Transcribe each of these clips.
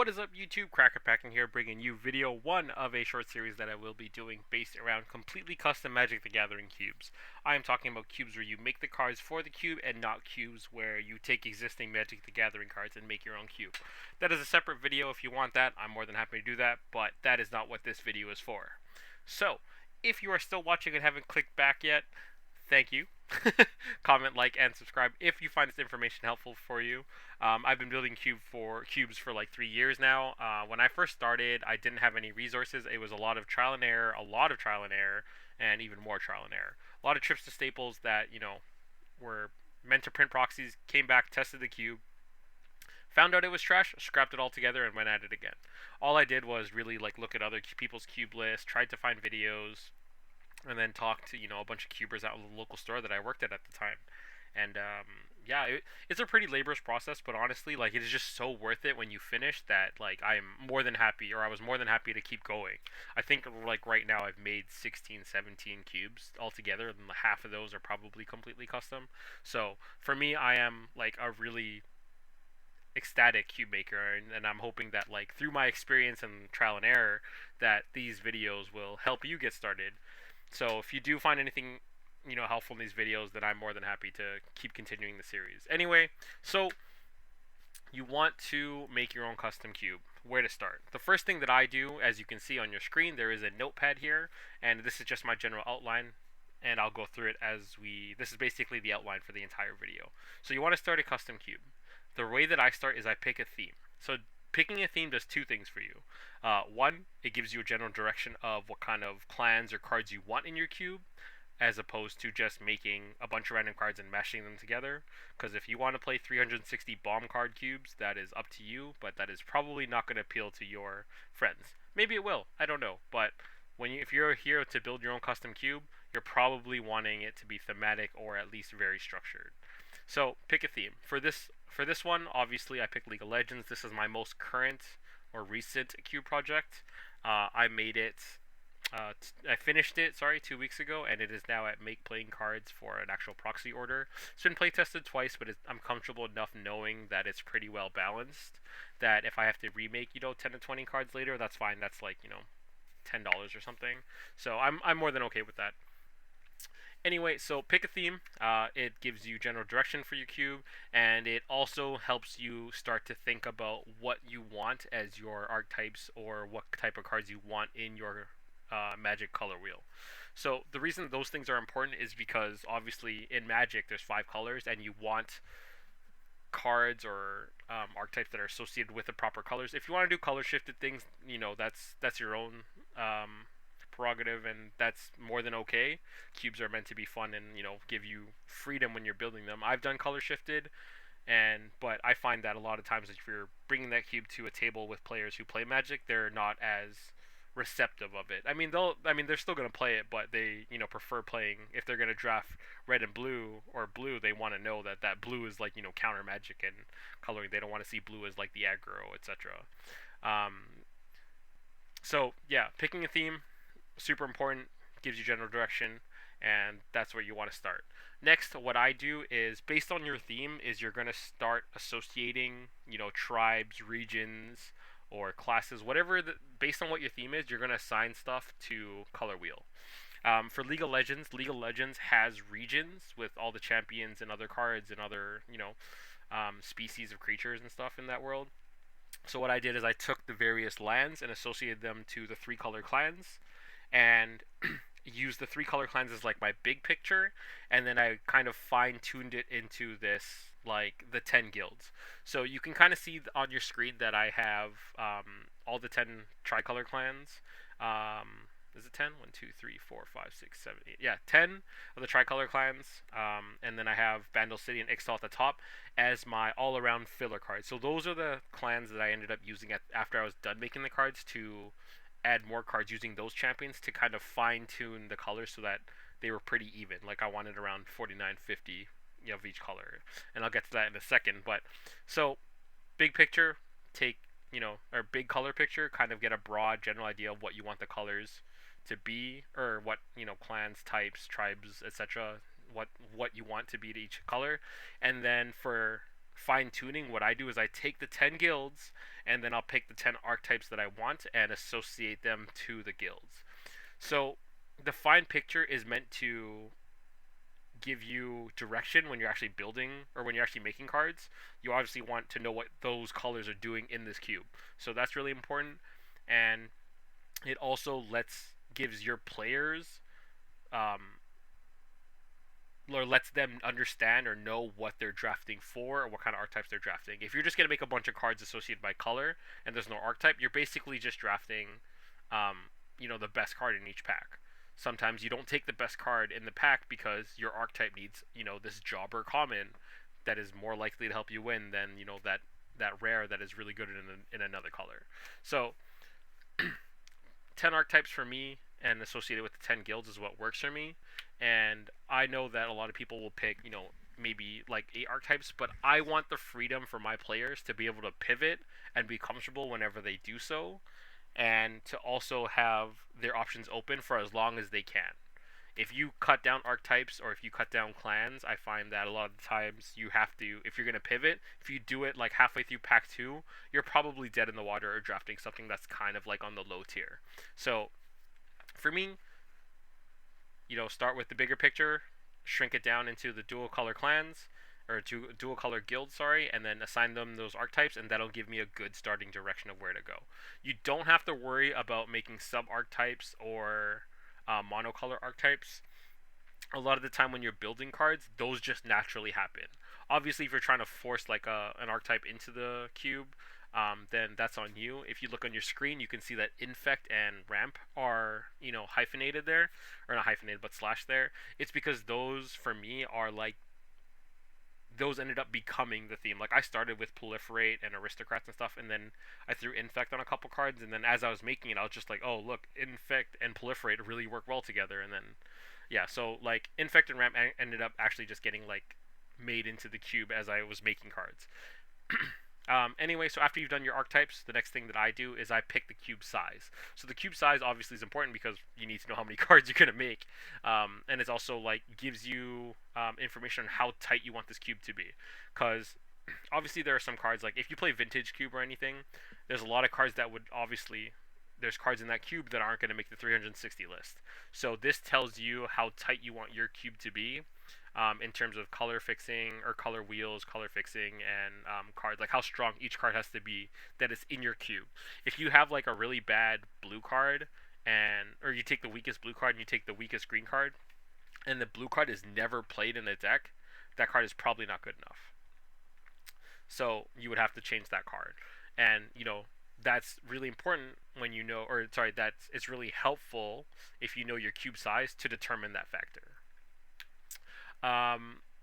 What is up, YouTube? Crack-A-Packin here, bringing you video 1 of a short series that I will be doing based around completely custom Magic the Gathering cubes. I am talking about cubes where you make the cards for the cube and not cubes where you take existing Magic the Gathering cards and make your own cube. That is a separate video. If you want that, I'm more than happy to do that, but that is not what this video is for. So, if you are still watching and haven't clicked back yet, thank you. Comment, like, and subscribe if you find this information helpful for you. I've been building cubes for like 3 years now. When I first started, I didn't have any resources. It was a lot of trial and error, and even more trial and error. A lot of trips to Staples that, were meant to print proxies, came back, tested the cube, found out it was trash, scrapped it all together, and went at it again. All I did was really look at other people's cube lists, tried to find videos, and then talked to a bunch of cubers out of the local store that I worked at the time. And yeah, it's a pretty laborious process, but honestly, it is just so worth it when you finish that. I'm more than happy, or I was more than happy to keep going. I think right now I've made 16, 17 cubes altogether, and half of those are probably completely custom. So for me, I am a really ecstatic cube maker, and I'm hoping that through my experience and trial and error, that these videos will help you get started. So if you do find anything helpful in these videos, then I'm more than happy to keep continuing the series. Anyway, so you want to make your own custom cube. Where to start? The first thing that I do, as you can see on your screen, there is a notepad here, and this is just my general outline, and I'll go through it this is basically the outline for the entire video. So you want to start a custom cube. The way that I start is I pick a theme. So picking a theme does two things for you. One, it gives you a general direction of what kind of clans or cards you want in your cube, as opposed to just making a bunch of random cards and mashing them together. Because if you want to play 360 bomb card cubes, that is up to you, but that is probably not going to appeal to your friends. Maybe it will, I don't know. But if you're here to build your own custom cube, you're probably wanting it to be thematic or at least very structured. So pick a theme. For this one, obviously, I picked League of Legends. This is my most current or recent cube project. I made it. I finished it, 2 weeks ago, and it is now at Make playing cards for an actual proxy order. It's been play tested twice, but I'm comfortable enough knowing that it's pretty well balanced. That if I have to remake, 10 to 20 cards later, that's fine. That's $10 or something. So I'm more than okay with that. Anyway, so pick a theme. It gives you general direction for your cube, and it also helps you start to think about what you want as your archetypes or what type of cards you want in your Magic color wheel. So the reason those things are important is because obviously in Magic there's 5 colors, and you want cards or archetypes that are associated with the proper colors. If you want to do color shifted things, that's your own prerogative, and that's more than okay. Cubes are meant to be fun and give you freedom when you're building them. I've done color shifted, but I find that a lot of times if you're bringing that cube to a table with players who play Magic, they're not as receptive of it. They're still gonna play it, but they prefer playing, if they're gonna draft red and blue or blue, they want to know that blue is counter Magic and coloring. They don't want to see blue as the aggro, etc. So yeah, picking a theme, super important, gives you general direction, and that's where you want to start. Next, what I do is, based on your theme, is you're going to start associating, tribes, regions, or classes, based on what your theme is, you're going to assign stuff to color wheel. For League of Legends has regions with all the champions and other cards and other, species of creatures and stuff in that world. So what I did is I took the various lands and associated them to the 3 color clans, and use the 3 color clans as my big picture, and then I kind of fine-tuned it into this the 10 guilds. So you can kind of see on your screen that I have all the 10 tricolor clans. Is it 10? 1, 2, 3, 4, 5, 6, 7, 8. Yeah, 10 of the tricolor clans. And then I have Bandle City and Ixtal at the top as my all-around filler cards. So those are the clans that I ended up using after I was done making the cards, to add more cards using those champions to kind of fine-tune the colors so that they were pretty even. I wanted around 49, 50 of each color, and I'll get to that in a second. But so big picture, or big color picture, kind of get a broad general idea of what you want the colors to be, or what clans, types, tribes, etc., what you want to be to each color. And then for fine tuning, what I do is I take the 10 guilds and then I'll pick the 10 archetypes that I want and associate them to the guilds. So the fine picture is meant to give you direction when you're actually building or when you're actually making cards. You obviously want to know what those colors are doing in this cube. So that's really important. And it also gives your players um, or lets them understand or know what they're drafting for or what kind of archetypes they're drafting. If you're just gonna make a bunch of cards associated by color and there's no archetype, you're basically just drafting, the best card in each pack. Sometimes you don't take the best card in the pack because your archetype needs, this jobber common that is more likely to help you win than that rare that is really good in another color. So 10 archetypes for me and associated with the 10 guilds is what works for me. And I know that a lot of people will pick, maybe like 8 archetypes, but I want the freedom for my players to be able to pivot and be comfortable whenever they do so, and to also have their options open for as long as they can. If you cut down archetypes or if you cut down clans, I find that a lot of the times you have to, if you're going to pivot, if you do it like halfway through pack 2, you're probably dead in the water or drafting something that's kind of like on the low tier. So for me, start with the bigger picture, shrink it down into the dual color clans, or dual color guilds, sorry, and then assign them those archetypes, and that'll give me a good starting direction of where to go. You don't have to worry about making sub archetypes or monocolor archetypes. A lot of the time when you're building cards, those just naturally happen. Obviously, if you're trying to force like an archetype into the cube, then that's on you. If you look on your screen, you can see that infect and ramp are, hyphenated there, or not hyphenated, but slash there. It's because those for me are like, those ended up becoming the theme. Like I started with proliferate and aristocrats and stuff, and then I threw infect on a couple cards, and then as I was making it, I was just like, oh look, infect and proliferate really work well together, and then yeah, so like infect and ramp ended up actually just getting like made into the cube as I was making cards. Anyway, so after you've done your archetypes, the next thing that I do is I pick the cube size. So the cube size obviously is important because you need to know how many cards you're gonna make, and it's also like gives you information on how tight you want this cube to be. Because obviously there are some cards like if you play vintage cube or anything, there's a lot of cards that would obviously there's cards in that cube that aren't going to make the 360 list. So this tells you how tight you want your cube to be, in terms of color fixing or color wheels, color fixing, and cards, like how strong each card has to be that is in your cube. If you have like a really bad blue card, or you take the weakest blue card and you take the weakest green card, and the blue card is never played in the deck, that card is probably not good enough. So you would have to change that card, and that's really important when that's it's really helpful if you know your cube size to determine that factor.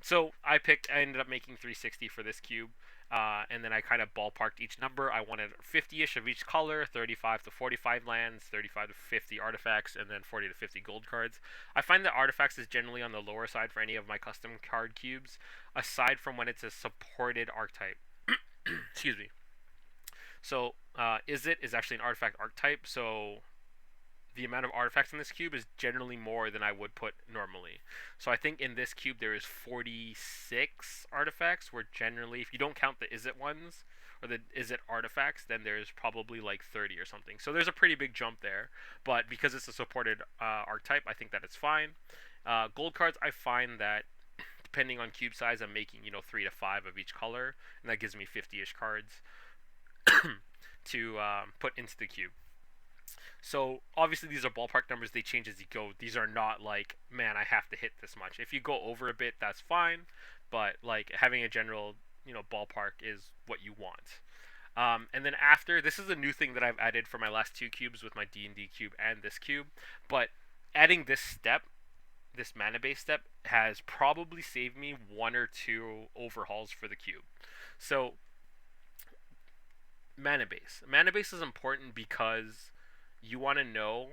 So I ended up making 360 for this cube, and then I kind of ballparked each number. I wanted 50-ish of each color, 35 to 45 lands, 35 to 50 artifacts, and then 40 to 50 gold cards. I find that artifacts is generally on the lower side for any of my custom card cubes, aside from when it's a supported archetype. Excuse me. So, is actually an artifact archetype, so the amount of artifacts in this cube is generally more than I would put normally. So I think in this cube there is 46 artifacts, where generally, if you don't count the Izzet ones, or the Izzet artifacts, then there's probably like 30 or something. So there's a pretty big jump there, but because it's a supported archetype, I think that it's fine. Gold cards, I find that depending on cube size, I'm making 3 to 5 of each color, and that gives me 50-ish cards to put into the cube. So obviously these are ballpark numbers, they change as you go. These are not like, man, I have to hit this much. If you go over a bit, that's fine, but like having a general ballpark is what you want. And then after, this is a new thing that I've added for my last 2 cubes with my D&D cube and this cube, but adding this step, this mana base step, has probably saved me 1 or 2 overhauls for the cube. So mana base is important because you want to know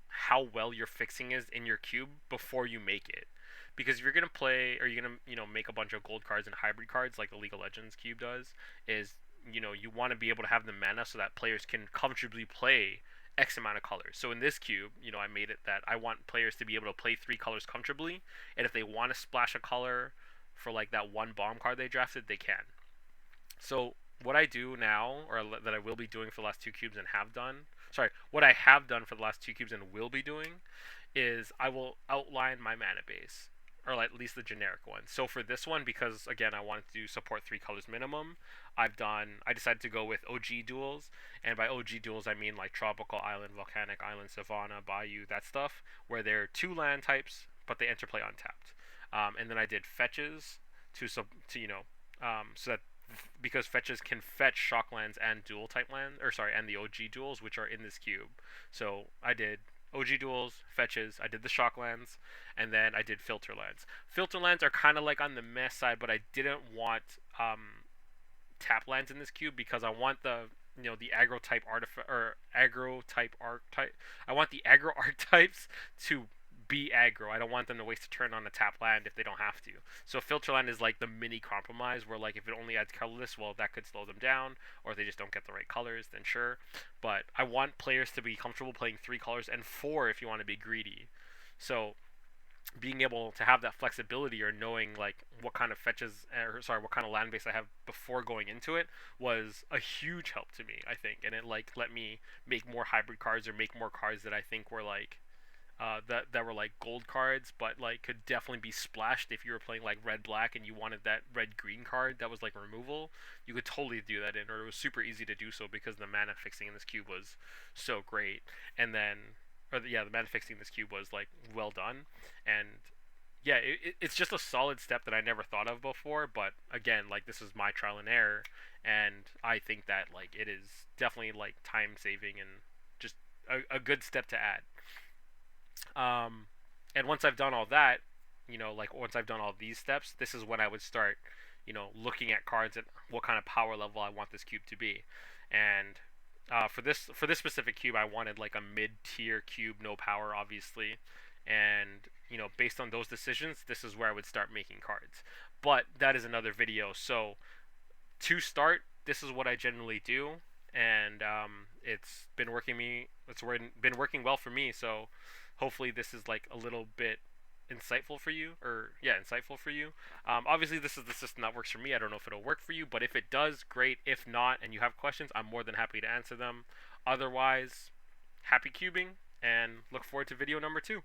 how well your fixing is in your cube before you make it. Because if you're going to play, or you're going to make a bunch of gold cards and hybrid cards like the League of Legends cube does, is you want to be able to have the mana so that players can comfortably play X amount of colors. So in this cube, I made it that I want players to be able to play 3 colors comfortably, and if they want to splash a color for like that one bomb card they drafted, they can. So what I do now, or that I will be doing for the last two cubes and have done, sorry, what I have done for the last two cubes and will be doing, is I will outline my mana base, or like at least the generic one. So for this one, because again I wanted to support three colors minimum, I decided to go with OG duels, and by OG duels I mean like tropical island, volcanic island, savanna, bayou, that stuff, where they're two land types but they interplay untapped. And then I did fetches to so that because fetches can fetch shock lands and dual type lands, or sorry, and the OG duels which are in this cube. So I did OG duels, fetches, I did the shock lands, and then I did filter lands. Filter lands are kind of like on the mess side, but I didn't want tap lands in this cube because I want the aggro type artifact or aggro type archetype. I want the aggro archetypes to be aggro. I don't want them to waste a turn on a tap land if they don't have to. So filter land is like the mini compromise where like if it only adds colorless, well that could slow them down, or if they just don't get the right colors, then sure. But I want players to be comfortable playing three colors and four if you want to be greedy. So being able to have that flexibility or knowing like what kind of fetches or sorry what kind of land base I have before going into it was a huge help to me, I think, and it like let me make more hybrid cards or make more cards that I think were like that were like gold cards, but like could definitely be splashed if you were playing like red black and you wanted that red green card that was like removal. You could totally do that in, or it was super easy to do so because the mana fixing in this cube was so great. And then, yeah, the mana fixing in this cube was like well done, and yeah, it's just a solid step that I never thought of before. But again, like this is my trial and error, and I think that like it is definitely like time saving and just a good step to add. Um, and once I've done all that, like once I've done all these steps, this is when I would start, looking at cards and what kind of power level I want this cube to be. And for this specific cube, I wanted like a mid tier cube, no power, obviously. And based on those decisions, this is where I would start making cards. But that is another video. So to start, this is what I generally do, and it's been working well for me. So hopefully this is like a little bit insightful for you, or yeah, insightful for you. Obviously this is the system that works for me. I don't know if it'll work for you, but if it does, great. If not, and you have questions, I'm more than happy to answer them. Otherwise, happy cubing, and look forward to video number 2.